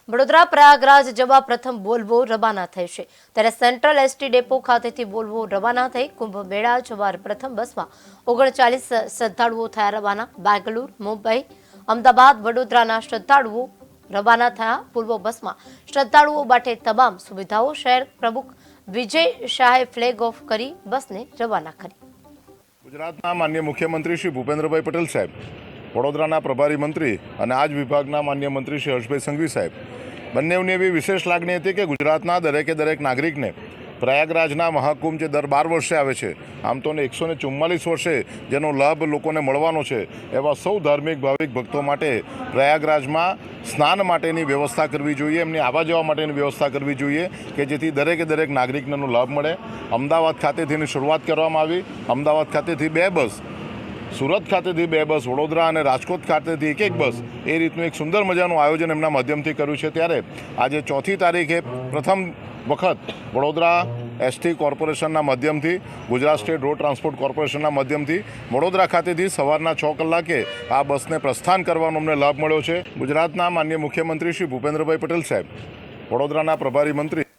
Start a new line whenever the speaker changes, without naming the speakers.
વડોદરા પ્રયાગરાજ જવા પ્રથમ વોલ્વો રવાના થઈ છે ત્યારે સેન્ટ્રલ એસટી ડેપો ખાતેથી વોલ્વો રવાના થઈ કુંભ મેળા જવા પ્રથમ બસમાં 39 શ્રદ્ધાળુઓ થયા રવાના। બેંગલુરુ, મુંબઈ, અમદાવાદ, વડોદરાના શ્રદ્ધાળુઓ રવાના થયા। વોલ્વો બસમાં શ્રદ્ધાળુઓ માટે તમામ સુવિધાઓ શહેર પ્રમુખ વિજય શાહે ફ્લેગ ઓફ કરી બસને રવાના કરી।
ગુજરાતના માન્ય મુખ્યમંત્રી શ્રી ભૂપેન્દ્રભાઈ પટેલ સાહેબ, વડોદરાના પ્રભારી મંત્રી અને આજ વિભાગના માન્ય મંત્રી શ્રી હર્ષભાઈ સંઘવી સાહેબ બંનેની એવી વિશેષ લાગણી હતી કે ગુજરાતના દરેક નાગરિકને પ્રયાગરાજના મહાકુંભ જે દર 12 વર્ષે આવે છે, આમ તો 144 વર્ષે જેનો લાભ લોકોને મળવાનો છે, એવા સૌ ધાર્મિક ભાવિક ભક્તો માટે પ્રયાગરાજમાં સ્નાન માટેની વ્યવસ્થા કરવી જોઈએ, એમની આવવા જવા માટેની વ્યવસ્થા કરવી જોઈએ કે જેથી દરેક નાગરિકને એનો લાભ મળે। અમદાવાદ ખાતેથી એની શરૂઆત કરવામાં આવી। અમદાવાદ ખાતેથી 2 બસ, સુરત ખાતેથી 2 બસ, વડોદરા અને રાજકોટ ખાતેથી એક બસ, એ રીતનું એક સુંદર મજાનું આયોજન એમના માધ્યમથી કર્યું છે। ત્યારે આજે 4મી તારીખે પ્રથમ વખત વડોદરા એસટી કોર્પોરેશનના માધ્યમથી, ગુજરાત સ્ટેટ રોડ ટ્રાન્સપોર્ટ કોર્પોરેશનના માધ્યમથી વડોદરા ખાતેથી સવારના 6 કલાકે આ બસને પ્રસ્થાન કરવાનો અમને લાભ મળ્યો છે। ગુજરાતના માન્ય મુખ્યમંત્રી શ્રી ભૂપેન્દ્રભાઈ પટેલ સાહેબ, વડોદરાના પ્રભારી મંત્રી